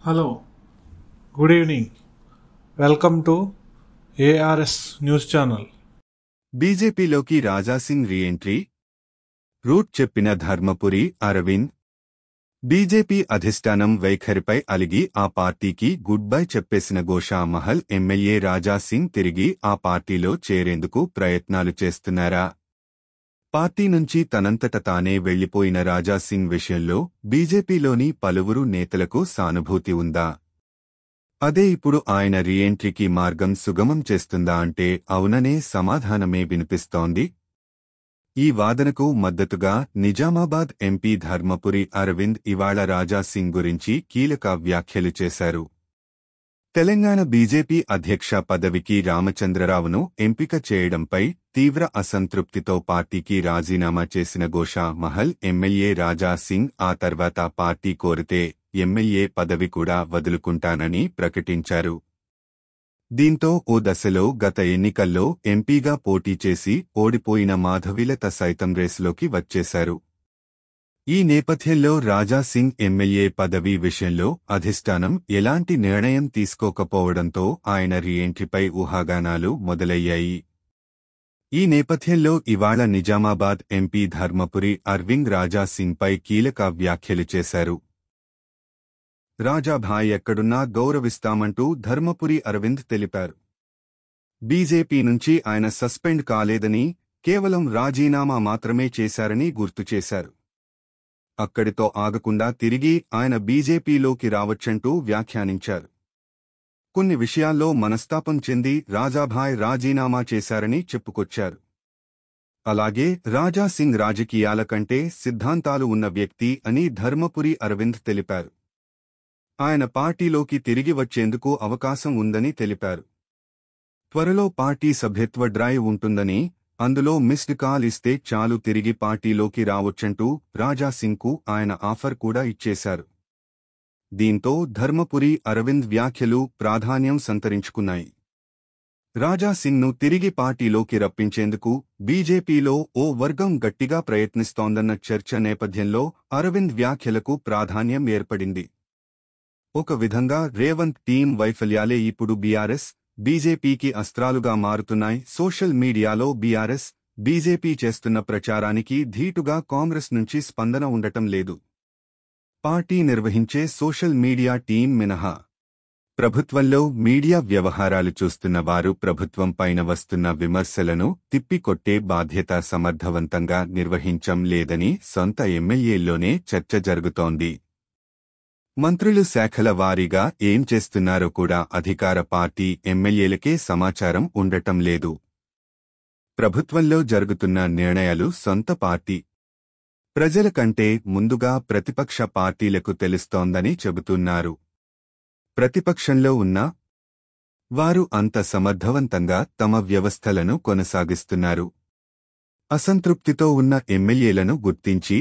Hello, good evening. Welcome to ARS News Channel. బీజేపీలోకి Raja Singh reentry, route చెప్పిన Dharmapuri Arvind. BJP అధిష్టానం వైఖరిపై అలిగి ఆ పార్టీకి గుడ్ బై చెప్పేసిన గోషామహల్ ఎమ్మెల్యే రాజాసింగ్ తిరిగి ఆ పార్టీలో చేరేందుకు ప్రయత్నాలు చేస్తున్నారా? పార్టీ నుంచి తనంతట తానే వెళ్లిపోయిన రాజాసింగ్ విషయంలో బీజేపీలోని పలువురు నేతలకు సానుభూతి ఉందా? అదే ఇప్పుడు ఆయన రీఎంట్రీకి మార్గం సుగమం చేస్తుందా అంటే అవుననే సమాధానమే వినిపిస్తోంది. ఈ వాదనకు మద్దతుగా నిజామాబాద్ ఎంపీ ధర్మపురి అరవింద్ ఇవాళ రాజాసింగ్ గురించి కీలక వ్యాఖ్యలు చేశారు. తెలంగాణ బీజేపీ అధ్యక్ష పదవికి రామచంద్రరావును ఎంపిక చేయడంపై తీవ్ర అసంతృప్తితో పార్టీకి రాజీనామా చేసిన గోషామహల్ ఎమ్మెల్యే రాజాసింగ్ ఆ తర్వాత పార్టీ కోరితే ఎమ్మెల్యే పదవి కూడా వదులుకుంటానని ప్రకటించారు. దీంతో ఓ దశలో గత ఎన్నికల్లో ఎంపీగా పోటీ చేసి ఓడిపోయిన మాధవిలత సైతం రేసులోకి వచ్చేశారు. ఈ నేపథ్యంలో రాజాసింగ్ ఎమ్మెల్యే పదవి విషయంలో అధిష్టానం ఎలాంటి నిర్ణయం తీసుకోకపోవడంతో ఆయన రీఎంట్రీపై ఊహాగానాలు మొదలయ్యాయి. ఈ నేపథ్యంలో ఇవాళ నిజామాబాద్ ఎంపీ ధర్మపురి అరవింద్ రాజాసింగ్పై కీలక వ్యాఖ్యలు చేశారు. రాజాభాయ్ ఎక్కడున్నా గౌరవిస్తామంటూ ధర్మపురి అరవింద్ తెలిపారు. బీజేపీ నుంచి ఆయన సస్పెండ్ కాలేదని, కేవలం రాజీనామా మాత్రమే చేశారని గుర్తు చేశారు. అక్కడితో ఆగకుండా తిరిగి ఆయన బీజేపీలోకి రావచ్చంటూ వ్యాఖ్యానించారు. కొన్ని విషయాల్లో మనస్తాపం చెంది రాజాభాయ్ రాజీనామా చేశారని చెప్పుకొచ్చారు. అలాగే రాజాసింగ్ రాజకీయాల కంటే సిద్ధాంతాలు ఉన్న వ్యక్తి అని ధర్మపురి అరవింద్ తెలిపారు. ఆయన పార్టీలోకి తిరిగి వచ్చేందుకు అవకాశం ఉందని తెలిపారు. త్వరలో పార్టీ సభ్యత్వ డ్రైవ్ ఉంటుందని, అందులో మిస్డ్ కాల్ ఇస్తే చాలు తిరిగి పార్టీలోకి రావచ్చంటూ రాజాసింగ్కు ఆయన ఆఫర్ కూడా ఇచ్చేశారు. దీంతో ధర్మపురి అరవింద్ వ్యాఖ్యలు ప్రాధాన్యం సంతరించుకున్నాయి. రాజాసింగ్ను తిరిగి పార్టీలోకి రప్పించేందుకు బీజేపీలో ఓ వర్గం గట్టిగా ప్రయత్నిస్తోందన్న చర్చ నేపథ్యంలో అరవింద్ వ్యాఖ్యలకు ప్రాధాన్యం ఏర్పడింది. ఒక విధంగా రేవంత్ టీం వైఫల్యాలే ఇప్పుడు బీఆర్ఎస్, బీజేపీకి అస్త్రాలుగా మారుతున్నాయి. సోషల్ మీడియాలో బీఆర్ఎస్, బీజేపీ చేస్తున్న ప్రచారానికి ధీటుగా కాంగ్రెస్ నుంచి స్పందన ఉండటం లేదు. పార్టీ నిర్వహించే సోషల్ మీడియా టీం మినహా ప్రభుత్వంలో మీడియా వ్యవహారాలు చూస్తున్న వారు ప్రభుత్వం పైన వస్తున్న విమర్శలను తిప్పికొట్టే బాధ్యత సమర్థవంతంగా నిర్వహించం లేదని సొంత ఎమ్మెల్యేల్లోనే చర్చ జరుగుతోంది. మంత్రులు శాఖల వారీగా ఏం చేస్తున్నారో కూడా అధికార పార్టీ ఎమ్మెల్యేలకే సమాచారం ఉండటం లేదు. ప్రభుత్వంలో జరుగుతున్న నిర్ణయాలు సొంత పార్టీ ప్రజల కంటే ముందుగా ప్రతిపక్ష పార్టీలకు తెలుస్తోందని చెబుతున్నారు. ప్రతిపక్షంలో ఉన్న వారు అంత సమర్థవంతంగా తమ వ్యవస్థలను కొనసాగిస్తున్నారు. అసంతృప్తితో ఉన్న ఎమ్మెల్యేలను గుర్తించి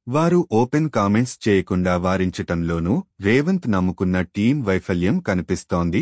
వారు ఓపెన్ కామెంట్స్ చేయకుండా వారించటంలోనూ రేవంత్ నమ్ముకున్న టీం వైఫల్యం కనిపిస్తోంది.